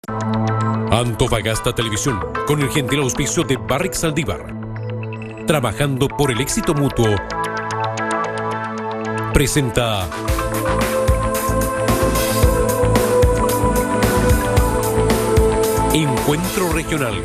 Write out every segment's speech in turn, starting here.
Antofagasta Televisión, con el gentil auspicio de Barrick Saldívar, trabajando por el éxito mutuo, presenta Encuentro Regional.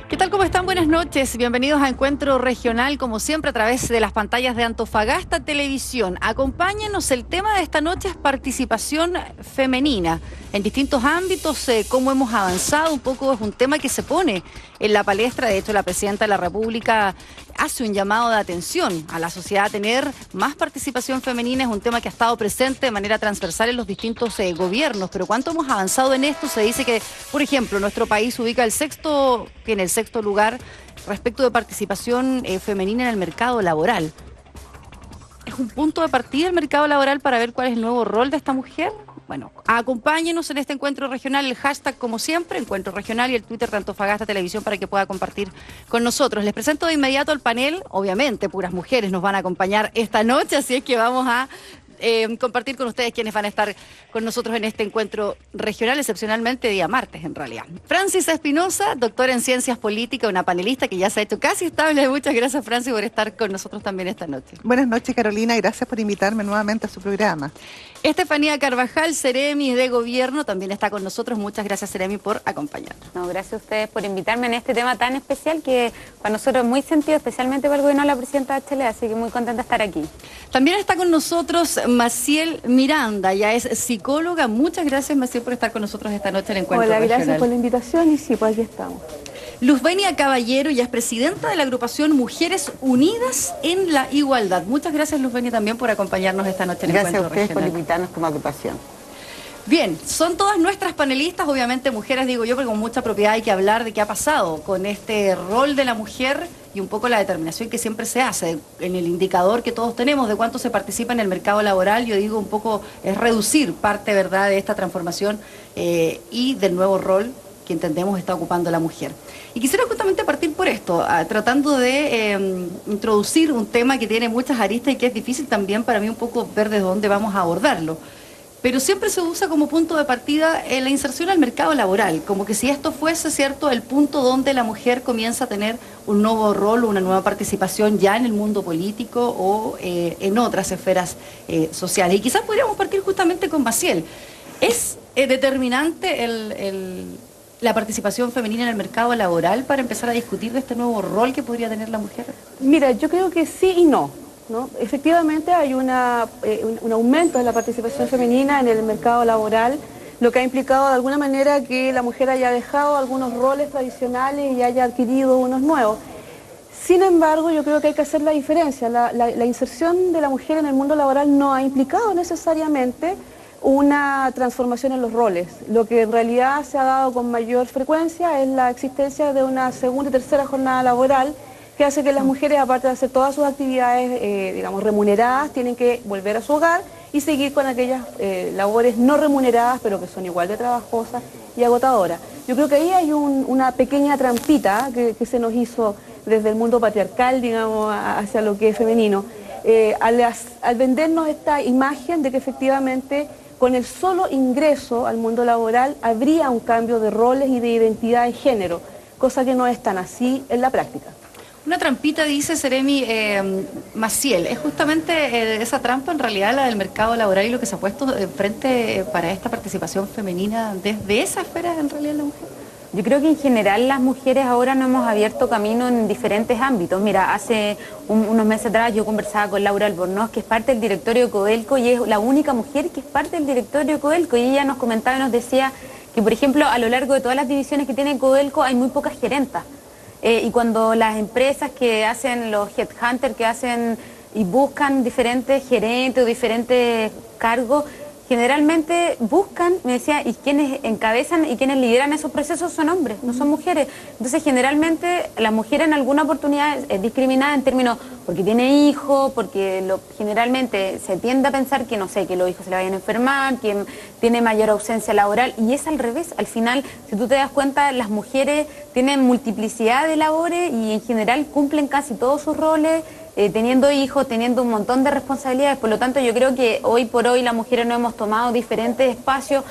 ¿Qué tal? ¿Cómo están? Buenas noches. Bienvenidos a Encuentro Regional, como siempre, a través de las pantallas de Antofagasta Televisión. Acompáñenos, el tema de esta noche es participación femenina en distintos ámbitos, cómo hemos avanzado, un poco es un tema que se pone en la palestra. De hecho, la Presidenta de la República hace un llamado de atención a la sociedad a tener más participación femenina. Es un tema que ha estado presente de manera transversal en los distintos gobiernos, pero ¿cuánto hemos avanzado en esto? Se dice que, por ejemplo, nuestro país tiene el sexto lugar respecto de participación femenina en el mercado laboral. ¿Es un punto de partida el mercado laboral para ver cuál es el nuevo rol de esta mujer? Bueno, acompáñenos en este encuentro regional, el hashtag como siempre, Encuentro Regional, y el Twitter de Antofagasta Televisión para que pueda compartir con nosotros. Les presento de inmediato al panel. Obviamente puras mujeres nos van a acompañar esta noche, así es que vamos a compartir con ustedes quienes van a estar con nosotros en este encuentro regional, excepcionalmente día martes en realidad. Francis Espinosa, doctora en Ciencias Políticas, una panelista que ya se ha hecho casi estable. Muchas gracias, Francis, por estar con nosotros también esta noche. Buenas noches, Carolina, y gracias por invitarme nuevamente a su programa. Estefanía Carvajal, Seremi de Gobierno, también está con nosotros. Muchas gracias, Seremi, por acompañarnos. No, gracias a ustedes por invitarme en este tema tan especial que para nosotros es muy sentido, especialmente para el gobierno de la Presidenta de Chile, así que muy contenta de estar aquí. También está con nosotros Maciel Miranda, ya es psicóloga. Muchas gracias, Maciel, por estar con nosotros esta noche en el Encuentro Regional. Hola, gracias por la invitación y sí, pues aquí estamos. Luzvenia Caballero, ya es presidenta de la agrupación Mujeres Unidas en la Igualdad. Muchas gracias, Luzvenia, también por acompañarnos esta noche en el Encuentro Regional. Gracias a ustedes por invitarnos como agrupación. Bien, son todas nuestras panelistas, obviamente mujeres, digo yo, porque con mucha propiedad hay que hablar de qué ha pasado con este rol de la mujer y un poco la determinación que siempre se hace en el indicador que todos tenemos de cuánto se participa en el mercado laboral. Yo digo un poco es reducir parte, ¿verdad?, de esta transformación y del nuevo rol que entendemos está ocupando la mujer. Y quisiera justamente partir por esto, tratando de introducir un tema que tiene muchas aristas y que es difícil también para mí un poco ver de dónde vamos a abordarlo. Pero siempre se usa como punto de partida la inserción al mercado laboral, como que si esto fuese, ¿cierto?, el punto donde la mujer comienza a tener un nuevo rol, una nueva participación ya en el mundo político o en otras esferas sociales. Y quizás podríamos partir justamente con Maciel. ¿Es determinante la participación femenina en el mercado laboral para empezar a discutir de este nuevo rol que podría tener la mujer? Mira, yo creo que sí y no, ¿no? Efectivamente hay un aumento de la participación femenina en el mercado laboral, lo que ha implicado de alguna manera que la mujer haya dejado algunos roles tradicionales y haya adquirido unos nuevos. Sin embargo, yo creo que hay que hacer la diferencia. La inserción de la mujer en el mundo laboral no ha implicado necesariamente una transformación en los roles. Lo que en realidad se ha dado con mayor frecuencia es la existencia de una segunda y tercera jornada laboral que hace que las mujeres, aparte de hacer todas sus actividades, digamos, remuneradas, tienen que volver a su hogar y seguir con aquellas labores no remuneradas, pero que son igual de trabajosas y agotadoras. Yo creo que ahí hay una pequeña trampita que se nos hizo desde el mundo patriarcal, digamos, hacia lo que es femenino, al vendernos esta imagen de que efectivamente con el solo ingreso al mundo laboral habría un cambio de roles y de identidad de género, cosa que no es tan así en la práctica. Una trampita, dice Seremi Maciel. ¿Es justamente esa trampa en realidad la del mercado laboral y lo que se ha puesto enfrente para esta participación femenina desde esa esfera en realidad la mujer? Yo creo que en general las mujeres ahora nos hemos abierto camino en diferentes ámbitos. Mira, hace unos meses atrás yo conversaba con Laura Albornoz, que es parte del directorio de Codelco y es la única mujer que es parte del directorio de Codelco, y ella nos comentaba y nos decía que, por ejemplo, a lo largo de todas las divisiones que tiene Codelco hay muy pocas gerentas. Y cuando las empresas que hacen los headhunters, que hacen y buscan diferentes gerentes o diferentes cargos, generalmente buscan, me decía, y quienes encabezan y quienes lideran esos procesos son hombres, no son mujeres. Entonces, generalmente, la mujer en alguna oportunidad es discriminada en términos porque tiene hijos, porque generalmente se tiende a pensar que, no sé, que los hijos se le vayan a enfermar, que tiene mayor ausencia laboral, y es al revés. Al final, si tú te das cuenta, las mujeres tienen multiplicidad de labores y en general cumplen casi todos sus roles teniendo hijos, teniendo un montón de responsabilidades. Por lo tanto, yo creo que hoy por hoy las mujeres no hemos tomado diferentes espacios,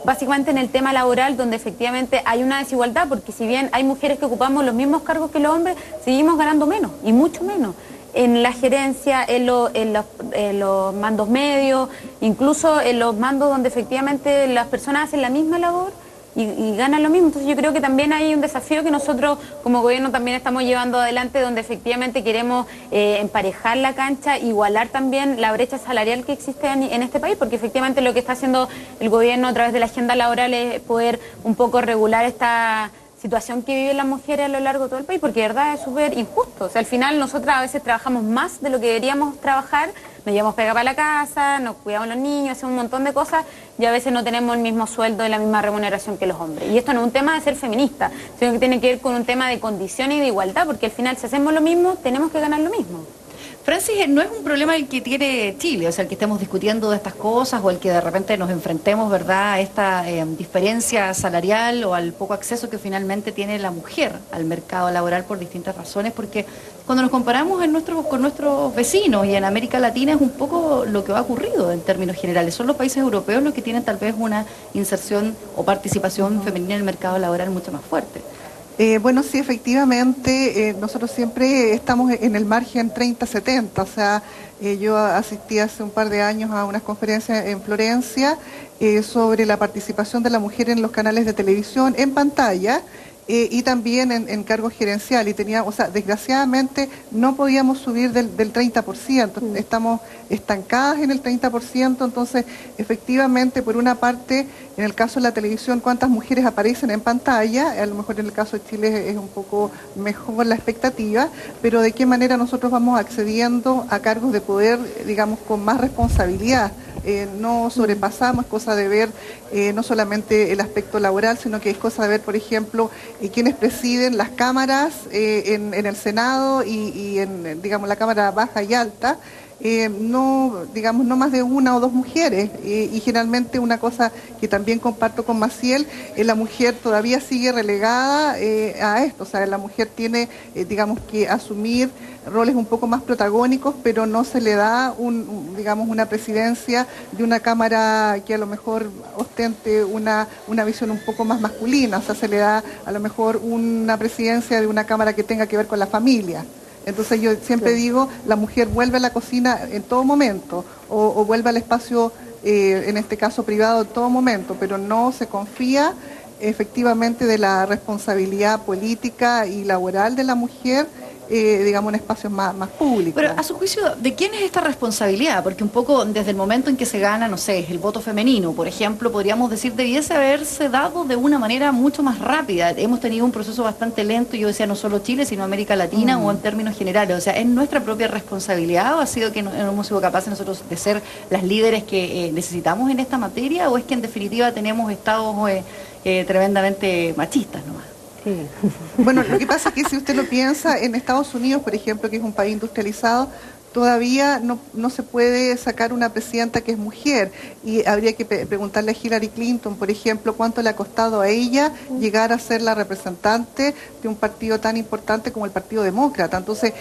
básicamente en el tema laboral, donde efectivamente hay una desigualdad, porque si bien hay mujeres que ocupamos los mismos cargos que los hombres, seguimos ganando menos, y mucho menos. En la gerencia, en los mandos medios, incluso en los mandos donde efectivamente las personas hacen la misma labor y ganan lo mismo. Entonces yo creo que también hay un desafío que nosotros como gobierno también estamos llevando adelante, donde efectivamente queremos emparejar la cancha, igualar también la brecha salarial que existe en este país, porque efectivamente lo que está haciendo el gobierno a través de la agenda laboral es poder un poco regular esta situación que viven las mujeres a lo largo de todo el país, porque de verdad es súper injusto. O sea, al final nosotras a veces trabajamos más de lo que deberíamos trabajar, nos llevamos pega para la casa, nos cuidamos los niños, hacemos un montón de cosas y a veces no tenemos el mismo sueldo y la misma remuneración que los hombres. Y esto no es un tema de ser feminista, sino que tiene que ver con un tema de condiciones y de igualdad, porque al final si hacemos lo mismo, tenemos que ganar lo mismo. Francis, no es un problema el que tiene Chile, o sea, el que estemos discutiendo de estas cosas o el que de repente nos enfrentemos, ¿verdad?, a esta diferencia salarial o al poco acceso que finalmente tiene la mujer al mercado laboral por distintas razones, porque cuando nos comparamos con nuestros vecinos y en América Latina es un poco lo que ha ocurrido en términos generales. Son los países europeos los que tienen tal vez una inserción o participación femenina en el mercado laboral mucho más fuerte. Bueno, sí, efectivamente, nosotros siempre estamos en el margen 30-70, o sea, yo asistí hace un par de años a unas conferencias en Florencia sobre la participación de la mujer en los canales de televisión en pantalla, y también en cargos gerenciales, y teníamos, o sea, desgraciadamente no podíamos subir del 30%, estamos estancadas en el 30%, entonces efectivamente por una parte, en el caso de la televisión, cuántas mujeres aparecen en pantalla, a lo mejor en el caso de Chile es un poco mejor la expectativa, pero de qué manera nosotros vamos accediendo a cargos de poder, digamos, con más responsabilidad. No sobrepasamos, es cosa de ver no solamente el aspecto laboral, sino que es cosa de ver, por ejemplo, quienes presiden las cámaras en el Senado y en, digamos, la Cámara Baja y Alta. No, digamos, no más de una o dos mujeres, y generalmente una cosa que también comparto con Maciel, la mujer todavía sigue relegada a esto, o sea, la mujer tiene, digamos, que asumir roles un poco más protagónicos, pero no se le da digamos, una presidencia de una cámara que a lo mejor ostente una visión un poco más masculina, o sea, se le da a lo mejor una presidencia de una cámara que tenga que ver con la familia. Entonces yo siempre digo, la mujer vuelve a la cocina en todo momento, o vuelve al espacio, en este caso privado, en todo momento, pero no se confía efectivamente de la responsabilidad política y laboral de la mujer, digamos, en espacios más públicos. Pero a su juicio, ¿de quién es esta responsabilidad? Porque un poco desde el momento en que se gana, no sé, el voto femenino, por ejemplo, podríamos decir, debiese haberse dado de una manera mucho más rápida. Hemos tenido un proceso bastante lento, yo decía, no solo Chile, sino América Latina o en términos generales. O sea, ¿es nuestra propia responsabilidad o ha sido que no hemos sido capaces nosotros de ser las líderes que necesitamos en esta materia, o es que en definitiva tenemos estados tremendamente machistas nomás? Sí. Bueno, lo que pasa es que si usted lo piensa, en Estados Unidos, por ejemplo, que es un país industrializado, todavía no se puede sacar una presidenta que es mujer, y habría que preguntarle a Hillary Clinton, por ejemplo, cuánto le ha costado a ella llegar a ser la representante de un partido tan importante como el Partido Demócrata. Entonces,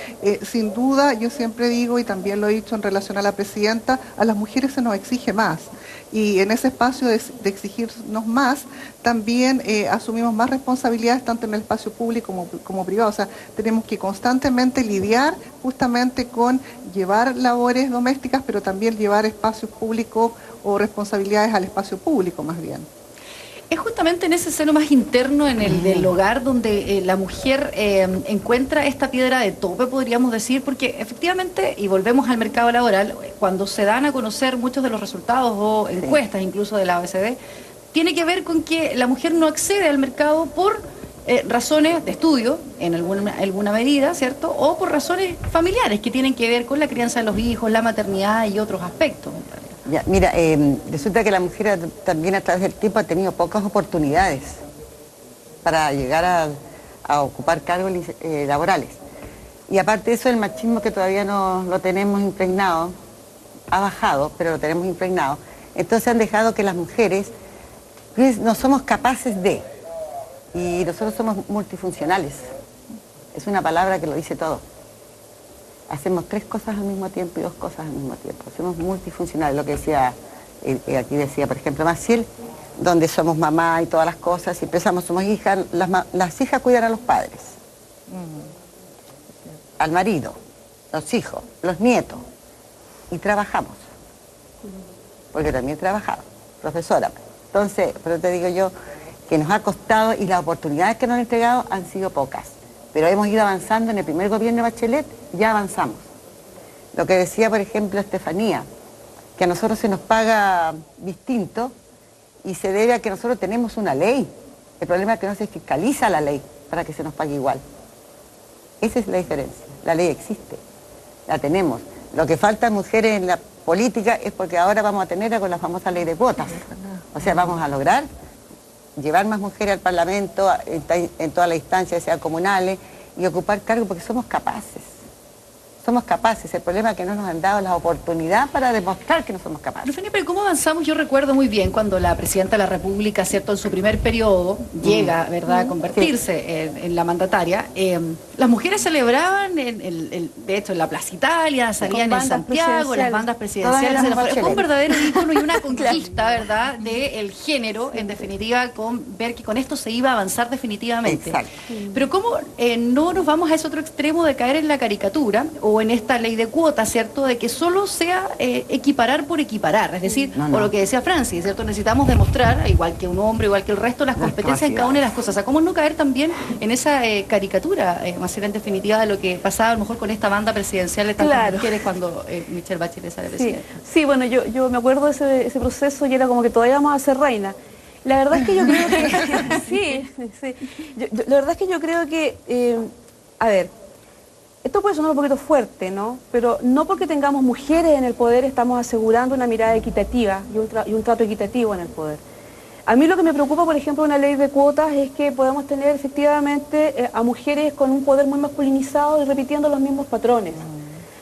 sin duda, yo siempre digo, y también lo he dicho en relación a la presidenta, a las mujeres se nos exige más. Y en ese espacio de exigirnos más, también asumimos más responsabilidades tanto en el espacio público como privado. O sea, tenemos que constantemente lidiar justamente con llevar labores domésticas, pero también llevar espacios públicos o responsabilidades al espacio público más bien. Es justamente en ese seno más interno, en el del hogar, donde la mujer encuentra esta piedra de tope, podríamos decir, porque efectivamente, y volvemos al mercado laboral, cuando se dan a conocer muchos de los resultados o encuestas incluso de la OECD, tiene que ver con que la mujer no accede al mercado por razones de estudio, en alguna medida, ¿cierto? O por razones familiares que tienen que ver con la crianza de los hijos, la maternidad y otros aspectos. Ya, mira, resulta que la mujer también a través del tiempo ha tenido pocas oportunidades para llegar a ocupar cargos laborales. Y aparte de eso, el machismo, que todavía no lo tenemos impregnado, ha bajado, pero lo tenemos impregnado. Entonces han dejado que las mujeres no somos capaces de, y nosotros somos multifuncionales. Es una palabra que lo dice todo. hacemos 3 cosas al mismo tiempo y 2 cosas al mismo tiempo. Somos multifuncionales, lo que decía, aquí decía, por ejemplo, Maciel, donde somos mamá y todas las cosas, y pensamos, somos hijas, las hijas cuidan a los padres, al marido, los hijos, los nietos, y trabajamos, porque también he trabajado, profesora. Entonces, pero te digo yo, que nos ha costado y las oportunidades que nos han entregado han sido pocas, pero hemos ido avanzando. En el primer gobierno de Bachelet ya avanzamos. Lo que decía, por ejemplo, Estefanía, que a nosotros se nos paga distinto y se debe a que nosotros tenemos una ley. El problema es que no se fiscaliza la ley para que se nos pague igual. Esa es la diferencia. La ley existe, la tenemos. Lo que falta mujeres en la política es porque ahora vamos a tener con la famosa ley de cuotas. O sea, vamos a lograr llevar más mujeres al Parlamento, en todas las instancias, sean comunales, y ocupar cargos porque somos capaces. Somos capaces. El problema es que no nos han dado la oportunidad para demostrar que no somos capaces. Eugenia, pero ¿cómo avanzamos? Yo recuerdo muy bien cuando la presidenta de la República, ¿cierto?, en su primer periodo llega, ¿verdad?, a convertirse en la mandataria. Las mujeres celebraban, de hecho, en la Plaza Italia, salían en Santiago, las bandas presidenciales. Fue un verdadero ícono y una conquista, ¿verdad?, del género, en definitiva, con ver que con esto se iba a avanzar definitivamente. Exacto. Pero ¿cómo no nos vamos a ese otro extremo de caer en la caricatura o en esta ley de cuotas, ¿cierto?, de que solo sea equiparar por equiparar, es decir, o lo que decía Francis, ¿cierto?, necesitamos demostrar, igual que un hombre, igual que el resto, las competencias en cada una de las cosas. O sea, ¿cómo no caer también en esa caricatura, más en definitiva, de lo que pasaba a lo mejor con esta banda presidencial de tantas mujeres cuando Michelle Bachelet sale presidenta? Sí, bueno, yo me acuerdo de ese proceso y era como que todavía vamos a ser reina. La verdad es que yo creo que... la verdad es que yo creo que, a ver, esto puede sonar un poquito fuerte, ¿no? Pero no porque tengamos mujeres en el poder estamos asegurando una mirada equitativa y un trato equitativo en el poder. A mí lo que me preocupa, por ejemplo, de una ley de cuotas es que podemos tener efectivamente a mujeres con un poder muy masculinizado y repitiendo los mismos patrones.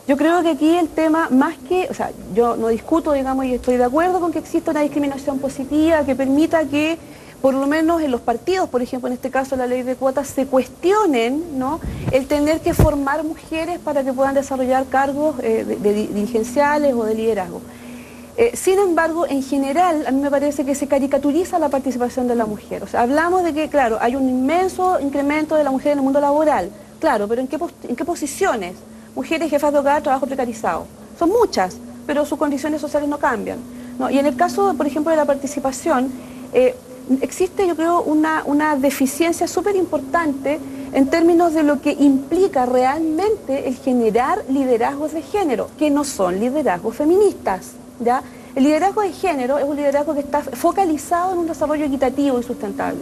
Yo creo que aquí el tema, más que, o sea, yo no discuto, digamos, y estoy de acuerdo con que exista una discriminación positiva que permita que, por lo menos en los partidos, por ejemplo, en este caso la ley de cuotas, se cuestionen, ¿no?, el tener que formar mujeres para que puedan desarrollar cargos dirigenciales o de liderazgo. Sin embargo, en general, a mí me parece que se caricaturiza la participación de la mujer. O sea, hablamos de que, claro, hay un inmenso incremento de la mujer en el mundo laboral, claro, pero ¿en qué posiciones? Mujeres jefas de hogar, trabajo precarizado. Son muchas, pero sus condiciones sociales no cambian, ¿no? Y en el caso, por ejemplo, de la participación, existe, yo creo, una deficiencia súper importante en términos de lo que implica realmente el generar liderazgos de género, que no son liderazgos feministas, ¿ya? El liderazgo de género es un liderazgo que está focalizado en un desarrollo equitativo y sustentable.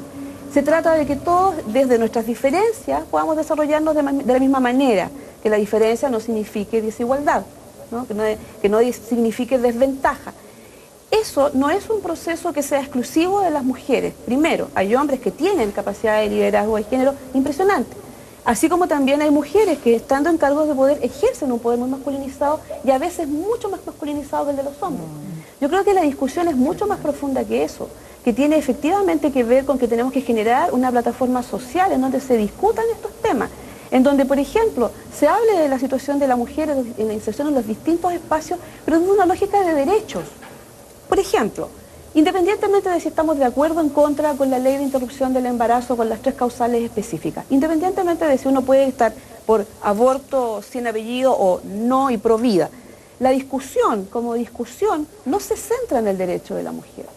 Se trata de que todos, desde nuestras diferencias, podamos desarrollarnos de la misma manera, que la diferencia no signifique desigualdad, ¿no? Que no signifique desventaja. Eso no es un proceso que sea exclusivo de las mujeres. Primero, hay hombres que tienen capacidad de liderazgo de género impresionante, así como también hay mujeres que, estando en cargos de poder, ejercen un poder muy masculinizado y a veces mucho más masculinizado que el de los hombres. Yo creo que la discusión es mucho más profunda que eso, que tiene efectivamente que ver con que tenemos que generar una plataforma social en donde se discutan estos temas, en donde, por ejemplo, se hable de la situación de la mujer en la inserción en los distintos espacios, pero desde una lógica de derechos. Por ejemplo, independientemente de si estamos de acuerdo o en contra con la ley de interrupción del embarazo con las 3 causales específicas, independientemente de si uno puede estar por aborto sin apellido o no y pro vida, la discusión como discusión no se centra en el derecho de la mujer.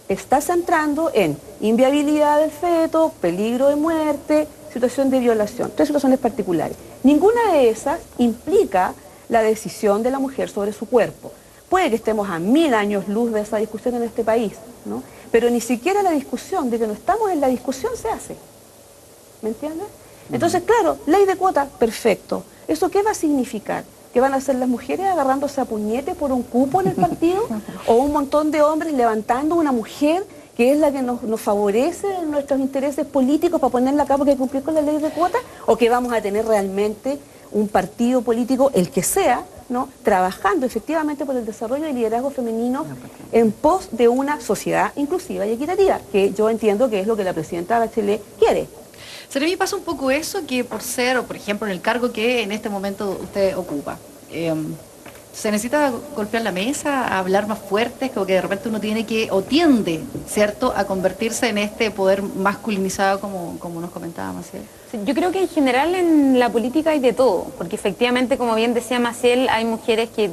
Está centrando en inviabilidad del feto, peligro de muerte, situación de violación, 3 situaciones particulares. Ninguna de esas implica la decisión de la mujer sobre su cuerpo. Puede que estemos a 1000 años luz de esa discusión en este país, ¿no? Pero ni siquiera la discusión de que no estamos en la discusión se hace. ¿Me entiendes? Entonces, claro, ley de cuota, perfecto. ¿Eso qué va a significar? ¿Que van a hacer las mujeres agarrándose a puñete por un cupo en el partido? ¿O un montón de hombres levantando una mujer que es la que nos favorece en nuestros intereses políticos para ponerla acá porque hay que cumplir con la ley de cuota? ¿O que vamos a tener realmente un partido político, el que sea, ¿no?, trabajando efectivamente por el desarrollo del liderazgo femenino en pos de una sociedad inclusiva y equitativa, que yo entiendo que es lo que la presidenta Bachelet quiere? Seremi, pasa un poco eso que por ser, o por ejemplo, en el cargo que en este momento usted ocupa, se necesita golpear la mesa, hablar más fuerte, como que de repente uno tiene que, o tiende, ¿cierto?, a convertirse en este poder masculinizado como nos comentaba Maciel. Yo creo que en general en la política hay de todo, porque efectivamente, como bien decía Maciel, hay mujeres que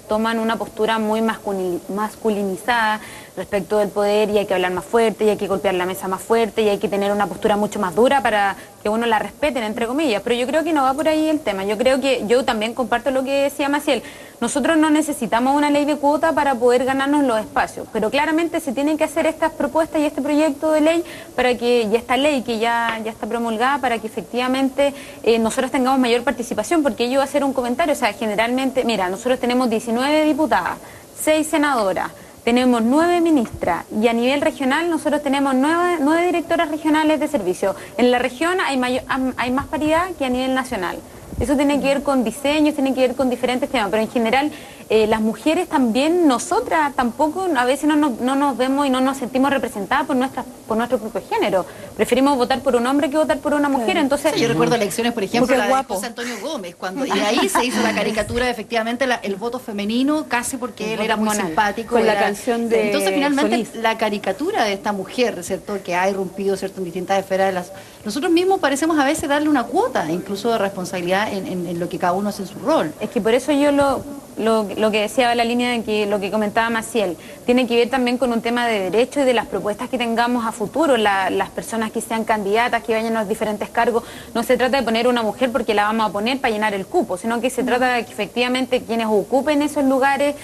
toman una postura muy masculinizada respecto del poder y hay que hablar más fuerte y hay que golpear la mesa más fuerte y hay que tener una postura mucho más dura para que uno la respeten, entre comillas. Pero yo creo que no va por ahí el tema. Yo creo que yo también comparto lo que decía Maciel. Nosotros no necesitamos una ley de cuota para poder ganarnos los espacios, pero claramente se tienen que hacer estas propuestas y este proyecto de ley para que, y esta ley que ya está promulgada, para que efectivamente nosotros tengamos mayor participación, porque yo voy a hacer un comentario, o sea, generalmente, mira, nosotros tenemos 19 diputadas, 6 senadoras, tenemos 9 ministras y a nivel regional nosotros tenemos 9 directoras regionales de servicio. En la región hay más paridad que a nivel nacional. Eso tiene que ver con diseños, tiene que ver con diferentes temas, pero en general las mujeres también, nosotras tampoco a veces no nos vemos y no nos sentimos representadas por nuestro propio género. Preferimos votar por un hombre que votar por una mujer. Entonces, yo recuerdo elecciones, por ejemplo, porque la de guapo. José Antonio Gómez, y de ahí se hizo la caricatura de efectivamente el voto femenino, casi porque él era muy hormonal. simpático. Con la canción de Entonces, finalmente, Solís. la caricatura de esta mujer, ¿cierto?, que ha irrumpido, ¿cierto?, en distintas esferas nosotros mismos parecemos a veces darle una cuota, incluso de responsabilidad en lo que cada uno hace en su rol. es que por eso yo lo que decía la línea de que lo que comentaba Maciel, tiene que ver también con un tema de derecho y de las propuestas que tengamos a futuro, las personas que sean candidatas, que vayan a los diferentes cargos. No se trata de poner una mujer porque la vamos a poner para llenar el cupo, sino que se trata de que efectivamente quienes ocupen esos lugares,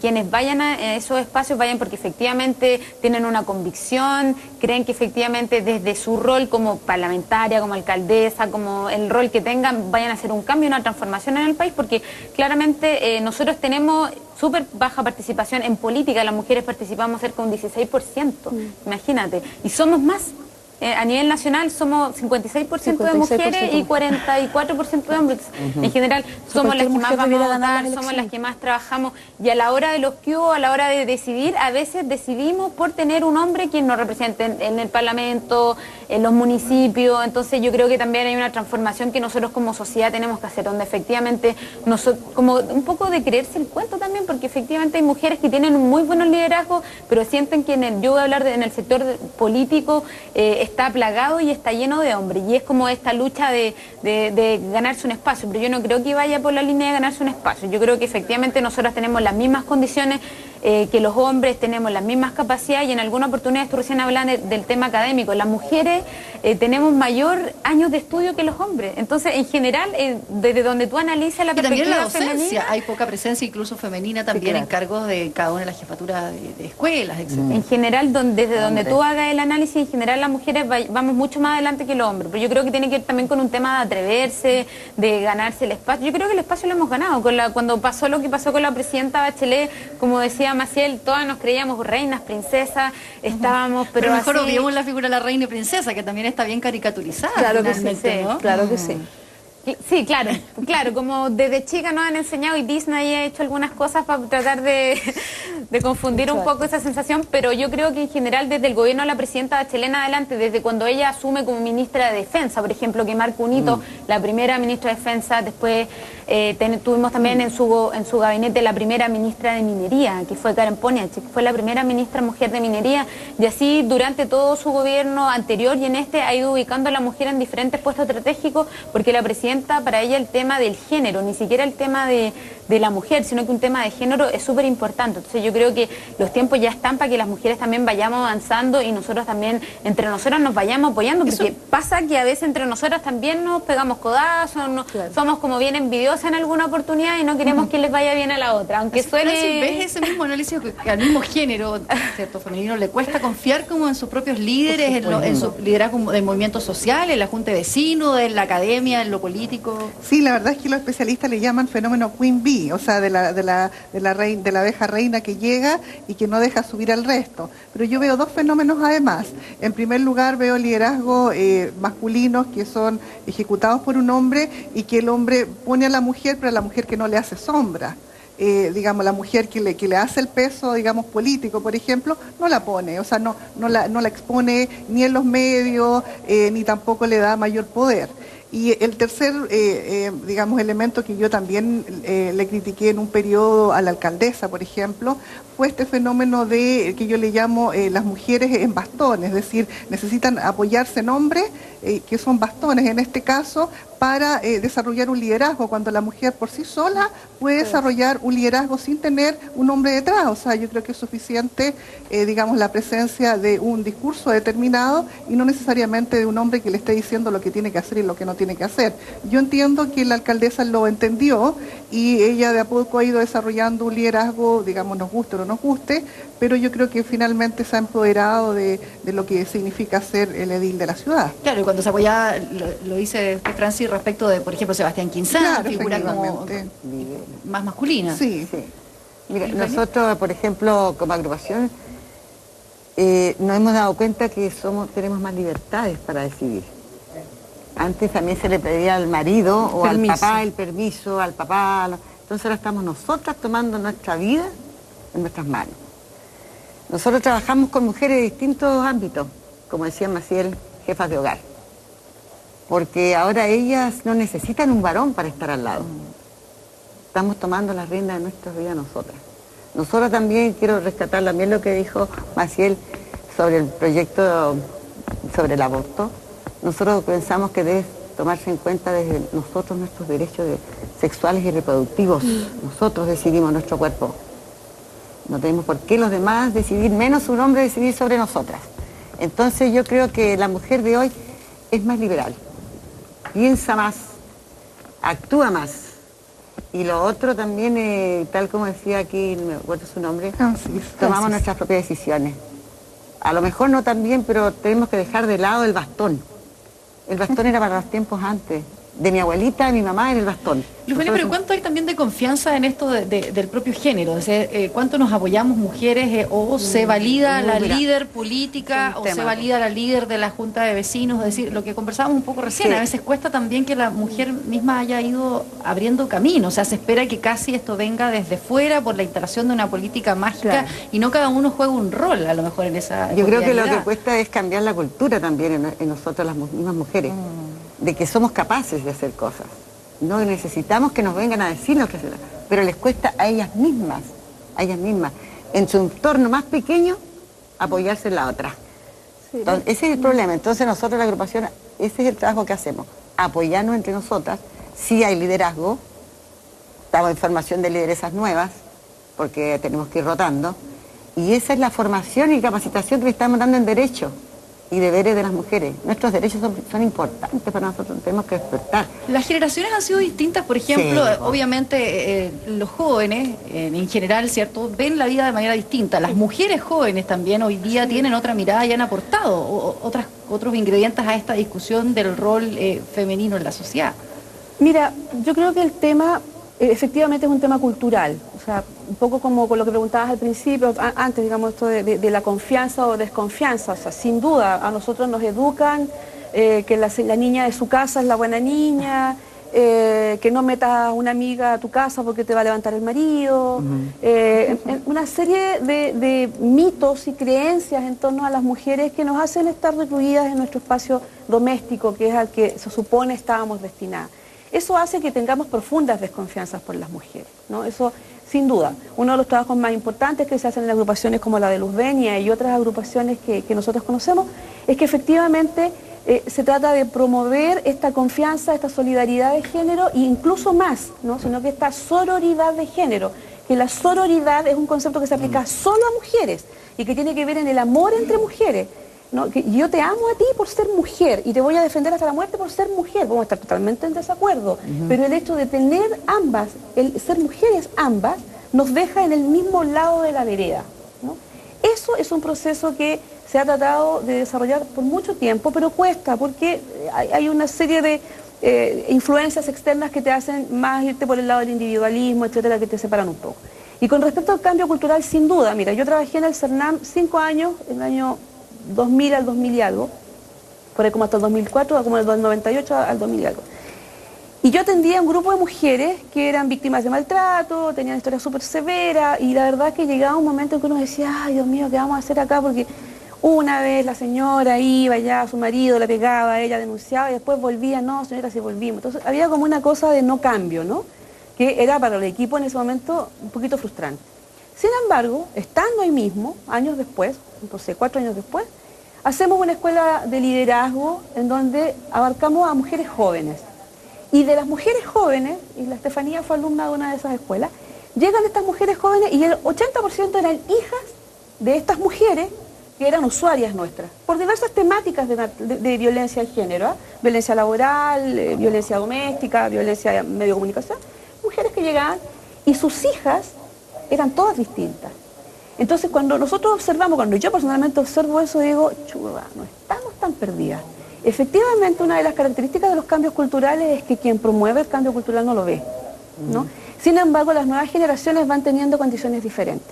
quienes vayan a esos espacios, vayan porque efectivamente tienen una convicción, creen que efectivamente desde su rol como parlamentaria, como alcaldesa, como el rol que tengan, vayan a hacer un cambio, una transformación en el país, porque claramente nosotros tenemos súper baja participación en política, las mujeres participamos cerca de un 16%, imagínate, y somos más. A nivel nacional somos 56% de mujeres y 44% de hombres. En general somos las que más vamos a votar, somos las que más trabajamos y a la hora de los que hubo, a la hora de decidir, a veces decidimos por tener un hombre quien nos represente en el Parlamento, en los municipios. Entonces yo creo que también hay una transformación que nosotros como sociedad tenemos que hacer, donde efectivamente como un poco de creerse el cuento también, porque efectivamente hay mujeres que tienen un muy buenos liderazgos, pero sienten que yo voy a hablar en el sector político está plagado y está lleno de hombres, y es como esta lucha de ganarse un espacio, pero yo no creo que vaya por la línea de ganarse un espacio. Yo creo que efectivamente nosotras tenemos las mismas condiciones que los hombres, tenemos las mismas capacidades, y en alguna oportunidad tú recién hablas del tema académico. Las mujeres tenemos mayor años de estudio que los hombres, entonces en general desde donde tú analizas la perspectiva también la docencia, femenina, hay poca presencia incluso femenina también en cargos de cada una de las jefaturas de escuelas, etc. en general desde donde tú hagas el análisis, en general las mujeres vamos mucho más adelante que los hombres, pero yo creo que tiene que ver también con un tema de atreverse, de ganarse el espacio. Yo creo que el espacio lo hemos ganado cuando pasó lo que pasó con la presidenta Bachelet, como decía Maciel, todas nos creíamos reinas, princesas, estábamos, pero mejor así... obviemos la figura de la reina y princesa, que también está bien caricaturizada. Claro que sí, finalmente, ¿no? claro que sí. Sí, claro, como desde chica nos han enseñado y Disney ha hecho algunas cosas para tratar de confundir un poco esa sensación, pero yo creo que en general desde el gobierno de la presidenta Bachelet en adelante, desde cuando ella asume como ministra de Defensa, por ejemplo, que marca un hito, la primera ministra de Defensa, después tuvimos también en su gabinete la primera ministra de Minería, que fue Karen Poniatowska, que fue la primera ministra mujer de Minería, y así durante todo su gobierno anterior y en este ha ido ubicando a la mujer en diferentes puestos estratégicos, porque la presidenta, para ella el tema del género, ni siquiera el tema de la mujer, sino que un tema de género es súper importante. Entonces yo creo que los tiempos ya están para que las mujeres también vayamos avanzando y nosotros también, entre nosotras nos vayamos apoyando, porque pasa que a veces entre nosotras también nos pegamos codazos, somos como bien envidiosas en alguna oportunidad y no queremos que les vaya bien a la otra, aunque suele... ¿Ves ese mismo análisis que al mismo género, cierto, femenino, le cuesta confiar como en sus propios líderes, en su liderazgo del movimiento social, en la junta de vecinos, en la academia, en lo político? Sí, la verdad es que los especialistas le llaman fenómeno Queen Bee, o sea, de la abeja reina que llega y que no deja subir al resto. Pero yo veo dos fenómenos además. En primer lugar veo liderazgos masculinos que son ejecutados por un hombre y que el hombre pone a la mujer, pero a la mujer que no le hace sombra. digamos, la mujer que le hace el peso, digamos, político, por ejemplo, no la pone, o sea, no la expone ni en los medios, ni tampoco le da mayor poder. Y el tercer, digamos, elemento que yo también le critiqué en un periodo a la alcaldesa, por ejemplo, fue este fenómeno de que yo le llamo las mujeres en bastones, es decir, necesitan apoyarse en hombres que son bastones en este caso para desarrollar un liderazgo, cuando la mujer por sí sola puede desarrollar un liderazgo sin tener un hombre detrás. O sea, yo creo que es suficiente, digamos, la presencia de un discurso determinado y no necesariamente de un hombre que le esté diciendo lo que tiene que hacer y lo que no tiene que hacer. Yo entiendo que la alcaldesa lo entendió y ella de a poco ha ido desarrollando un liderazgo, digamos, nos guste o no nos guste, pero yo creo que finalmente se ha empoderado de lo que significa ser el edil de la ciudad. Claro, y cuando se apoyaba, lo dice Francis, respecto de, por ejemplo, Sebastián Quinzán, Claro, figura como más masculina. Sí. Sí. Mira, nosotros, por ejemplo, como agrupación, nos hemos dado cuenta que tenemos más libertades para decidir. Antes también se le pedía al marido o al papá el permiso, al papá. Entonces ahora estamos nosotras tomando nuestra vida en nuestras manos. Nosotros trabajamos con mujeres de distintos ámbitos, como decía Maciel, jefas de hogar. Porque ahora ellas no necesitan un varón para estar al lado. Estamos tomando las riendas de nuestra vida nosotras. Nosotros también, quiero rescatar también lo que dijo Maciel sobre el proyecto sobre el aborto. Nosotros pensamos que debe tomarse en cuenta desde nosotros nuestros derechos sexuales y reproductivos. Nosotros decidimos nuestro cuerpo. No tenemos por qué los demás decidir, menos un hombre decidir sobre nosotras. Entonces yo creo que la mujer de hoy es más liberal, piensa más, actúa más. Y lo otro también, tal como decía aquí, no me acuerdo su nombre, tomamos nuestras propias decisiones. A lo mejor no tan bien, pero tenemos que dejar de lado el bastón. El bastón era para los tiempos antes. De mi abuelita, de mi mamá, en el bastón. Luzbenia, pero ¿cuánto hay también de confianza en esto del propio género? O sea, ¿cuánto nos apoyamos mujeres o se valida la líder política o se valida la líder de la junta de vecinos? Es decir, lo que conversábamos un poco recién, a veces cuesta también que la mujer misma haya ido abriendo camino. O sea, se espera que casi esto venga desde fuera por la instalación de una política mágica y no cada uno juega un rol, a lo mejor, en esa Yo creo que lo que cuesta es cambiar la cultura también en nosotras las mismas mujeres. De que somos capaces de hacer cosas. No necesitamos que nos vengan a decir lo que hacer, pero les cuesta a ellas mismas, en su entorno más pequeño, apoyarse en la otra. Sí, entonces, ese es el problema. Entonces nosotros, la agrupación, ese es el trabajo que hacemos, apoyarnos entre nosotras. Sí hay liderazgo, estamos en formación de lideresas nuevas, porque tenemos que ir rotando, y esa es la formación y capacitación que le estamos dando en derecho y deberes de las mujeres. Nuestros derechos son importantes para nosotros, tenemos que despertar. Las generaciones han sido distintas, por ejemplo, obviamente los jóvenes en general, ¿cierto?, ven la vida de manera distinta. Las mujeres jóvenes también hoy día tienen otra mirada y han aportado otros ingredientes a esta discusión del rol femenino en la sociedad. Mira, yo creo que el tema efectivamente es un tema cultural, o sea, un poco como con lo que preguntabas al principio, antes, digamos, esto de la confianza o desconfianza. O sea, sin duda, a nosotros nos educan que la niña de su casa es la buena niña, que no metas a una amiga a tu casa porque te va a levantar el marido, una serie de mitos y creencias en torno a las mujeres que nos hacen estar recluidas en nuestro espacio doméstico, que es al que se supone estábamos destinadas. Eso hace que tengamos profundas desconfianzas por las mujeres, ¿no? Eso, sin duda. Uno de los trabajos más importantes que se hacen en agrupaciones como la de Luzbenia y otras agrupaciones que nosotros conocemos, es que efectivamente se trata de promover esta confianza, esta solidaridad de género e incluso más, ¿no?, sino que esta sororidad de género, que la sororidad es un concepto que se aplica solo a mujeres y que tiene que ver en el amor entre mujeres. ¿No? Que yo te amo a ti por ser mujer y te voy a defender hasta la muerte por ser mujer. Vamos a estar totalmente en desacuerdo, pero el hecho de tener ambas, el ser mujeres ambas, nos deja en el mismo lado de la vereda, ¿no? Eso es un proceso que se ha tratado de desarrollar por mucho tiempo, pero cuesta porque hay una serie de influencias externas que te hacen más irte por el lado del individualismo, etcétera, que te separan un poco. Y con respecto al cambio cultural, sin duda, mira, yo trabajé en el CERNAM 5 años, en el año 2000 al 2000 y algo, por ahí como hasta el 2004, como del 98 al 2000 y algo. Y yo atendía a un grupo de mujeres que eran víctimas de maltrato, tenían historias súper severas, y la verdad que llegaba un momento en que uno decía, ay Dios mío, ¿qué vamos a hacer acá? Porque una vez la señora iba ya, su marido la pegaba, ella denunciaba y después volvía, no señora, sí volvimos. Entonces había como una cosa de no cambio, ¿no? Que era para el equipo en ese momento un poquito frustrante. Sin embargo, estando ahí mismo, años después, no sé, 4 años después, hacemos una escuela de liderazgo en donde abarcamos a mujeres jóvenes. Y de las mujeres jóvenes, y la Estefanía fue alumna de una de esas escuelas, llegan estas mujeres jóvenes y el 80% eran hijas de estas mujeres que eran usuarias nuestras, por diversas temáticas de violencia de género, violencia laboral, violencia doméstica, violencia de medio de comunicación, mujeres que llegaban y sus hijas eran todas distintas. Entonces cuando nosotros observamos, cuando yo personalmente observo eso, digo, chuga, no estamos tan perdidas. Efectivamente, una de las características de los cambios culturales es que quien promueve el cambio cultural no lo ve, ¿no? Sin embargo, las nuevas generaciones van teniendo condiciones diferentes.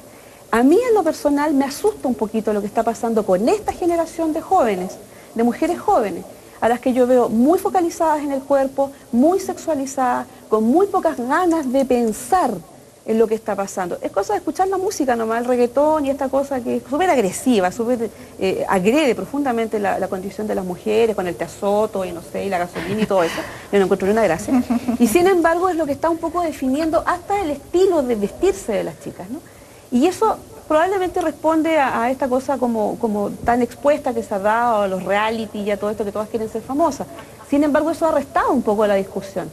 A mí en lo personal me asusta un poquito lo que está pasando con esta generación de jóvenes, de mujeres jóvenes, a las que yo veo muy focalizadas en el cuerpo, muy sexualizadas, con muy pocas ganas de pensar en lo que está pasando. Es cosa de escuchar la música nomás, el reggaetón y esta cosa que es súper agresiva, súper agrede profundamente la condición de las mujeres, con el te azoto y no sé, y la gasolina y todo eso. Yo no encuentro ni una gracia. Y sin embargo es lo que está un poco definiendo hasta el estilo de vestirse de las chicas, ¿no? Y eso probablemente responde a esta cosa como tan expuesta que se ha dado a los reality y a todo esto que todas quieren ser famosas. Sin embargo, eso ha restado un poco la discusión.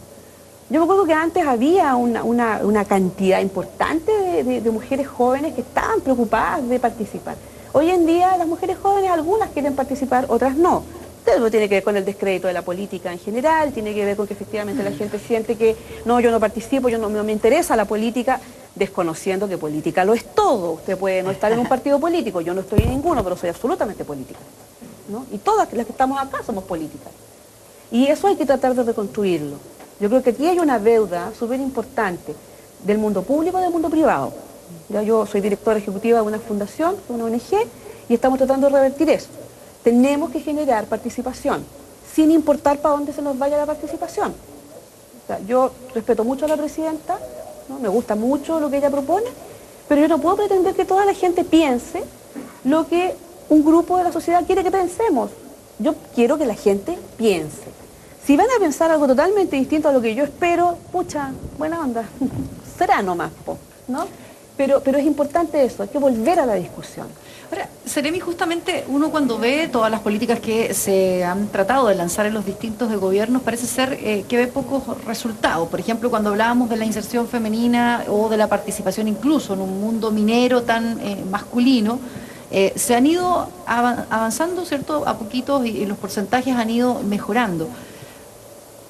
Yo me acuerdo que antes había una cantidad importante de mujeres jóvenes que estaban preocupadas de participar. Hoy en día las mujeres jóvenes, algunas quieren participar, otras no. Eso tiene que ver con el descrédito de la política en general, tiene que ver con que efectivamente la gente siente que no, yo no participo, no me interesa la política, desconociendo que política lo es todo. Usted puede no estar en un partido político, yo no estoy en ninguno, pero soy absolutamente política, ¿no? Y todas las que estamos acá somos políticas. Y eso hay que tratar de reconstruirlo. Yo creo que aquí hay una deuda súper importante del mundo público y del mundo privado. Ya yo soy directora ejecutiva de una fundación, de una ONG, y estamos tratando de revertir eso. Tenemos que generar participación, sin importar para dónde se nos vaya la participación. O sea, yo respeto mucho a la presidenta, ¿no? Me gusta mucho lo que ella propone, pero yo no puedo pretender que toda la gente piense lo que un grupo de la sociedad quiere que pensemos. Yo quiero que la gente piense. Si van a pensar algo totalmente distinto a lo que yo espero, pucha, buena onda, será nomás, ¿no? Pero es importante eso, hay que volver a la discusión. Ahora, Seremi, justamente uno cuando ve todas las políticas que se han tratado de lanzar en los distintos gobiernos, parece ser que ve pocos resultados. Por ejemplo, cuando hablábamos de la inserción femenina o de la participación incluso en un mundo minero tan masculino, se han ido avanzando, ¿cierto?, a poquitos y los porcentajes han ido mejorando.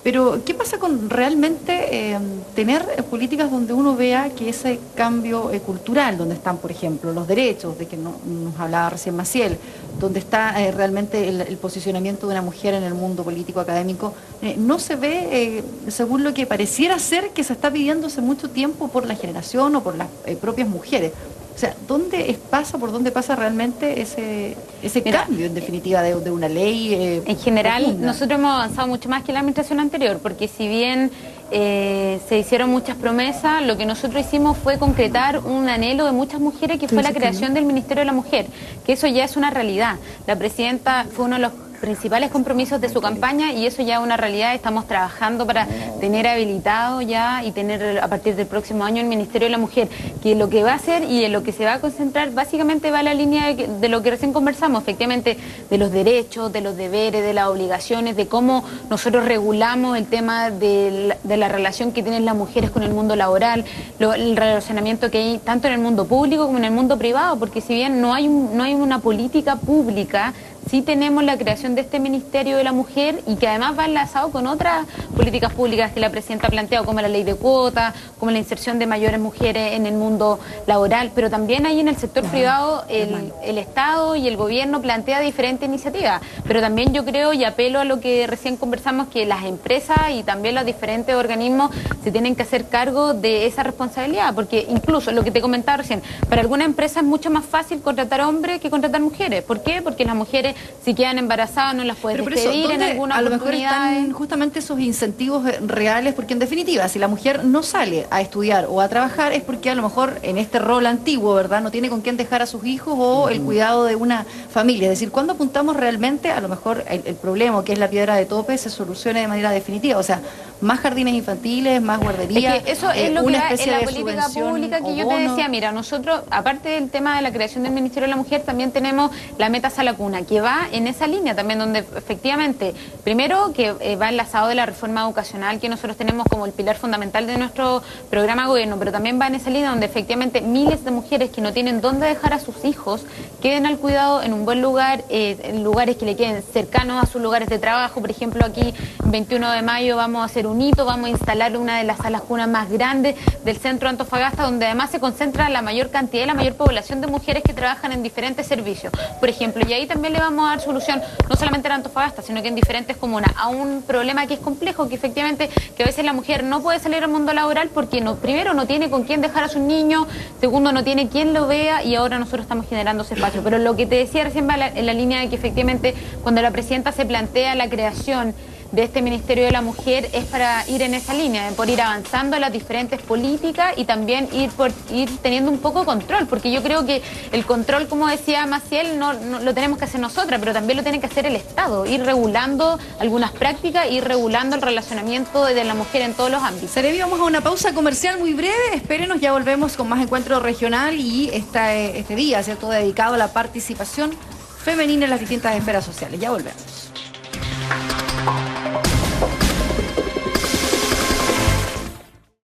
Pero, ¿qué pasa con realmente tener políticas donde uno vea que ese cambio cultural, donde están, por ejemplo, los derechos, de que nos hablaba recién Maciel, donde está realmente el posicionamiento de una mujer en el mundo político académico, no se ve según lo que pareciera ser que se está pidiendo hace mucho tiempo por la generación o por las propias mujeres? O sea, ¿por dónde pasa realmente ese cambio, en definitiva, de una ley? En general, profunda? nosotros hemos avanzado mucho más que la administración anterior, porque si bien se hicieron muchas promesas, lo que nosotros hicimos fue concretar un anhelo de muchas mujeres, que fue la creación del Ministerio de la Mujer, que eso ya es una realidad. La presidenta fue uno de los principales compromisos de su campaña y eso ya es una realidad. Estamos trabajando para tener habilitado ya y tener a partir del próximo año el Ministerio de la Mujer, que lo que va a hacer y en lo que se va a concentrar básicamente va a la línea de lo que recién conversamos, efectivamente, de los derechos, de los deberes, de las obligaciones, de cómo nosotros regulamos el tema de la relación que tienen las mujeres con el mundo laboral, el relacionamiento que hay tanto en el mundo público como en el mundo privado, porque si bien no hay una política pública, sí tenemos la creación de este Ministerio de la Mujer y que además va enlazado con otras políticas públicas que la presidenta ha planteado, como la ley de cuotas, como la inserción de mayores mujeres en el mundo laboral, pero también ahí en el sector privado el Estado y el gobierno plantea diferentes iniciativas, pero también yo creo y apelo a lo que recién conversamos, que las empresas y también los diferentes organismos se tienen que hacer cargo de esa responsabilidad, porque incluso lo que te comentaba recién, para alguna empresa es mucho más fácil contratar hombres que contratar mujeres. ¿Por qué? Porque las mujeres si quedan embarazadas no las puedes Pero por eso, despedir en ¿dónde algunas a lo mejor oportunidades? están justamente esos incentivos reales? Porque en definitiva, si la mujer no sale a estudiar o a trabajar es porque a lo mejor en este rol antiguo, ¿verdad?, no tiene con quién dejar a sus hijos o el cuidado de una familia. Es decir, ¿cuándo apuntamos realmente a lo mejor el problema, que es la piedra de tope, se solucione de manera definitiva? O sea, más jardines infantiles, más guarderías, Es que eso es lo que una va en especie la de política subvención pública que o yo te bono. decía. Mira, nosotros, aparte del tema de la creación del Ministerio de la Mujer, también tenemos la Meta Sala Cuna, que va en esa línea también, donde efectivamente, primero que va enlazado de la reforma educacional que nosotros tenemos como el pilar fundamental de nuestro programa de gobierno, pero también va en esa línea donde efectivamente miles de mujeres que no tienen dónde dejar a sus hijos queden al cuidado en un buen lugar, en lugares que le queden cercanos a sus lugares de trabajo. Por ejemplo, aquí, el 21 de mayo, vamos a hacer un hito, vamos a instalar una de las salas cunas más grandes del centro de Antofagasta, donde además se concentra la mayor cantidad y la mayor población de mujeres que trabajan en diferentes servicios, por ejemplo, y ahí también le vamos a dar solución, no solamente en Antofagasta, sino que en diferentes comunas, a un problema que es complejo, que efectivamente, que a veces la mujer no puede salir al mundo laboral porque primero no tiene con quién dejar a sus niños, segundo no tiene quien lo vea, y ahora nosotros estamos generando ese espacio. Pero lo que te decía recién va en la línea de que efectivamente cuando la presidenta se plantea la creación de este Ministerio de la Mujer es para ir en esa línea, por ir avanzando en las diferentes políticas y también ir teniendo un poco de control, porque yo creo que el control, como decía Maciel, no lo tenemos que hacer nosotras, pero también lo tiene que hacer el Estado, ir regulando algunas prácticas, ir regulando el relacionamiento de la mujer en todos los ámbitos. Seremi, vamos a una pausa comercial muy breve, espérenos, ya volvemos con más encuentro regional y este día, ¿cierto?, dedicado a la participación femenina en las distintas esferas sociales. Ya volvemos.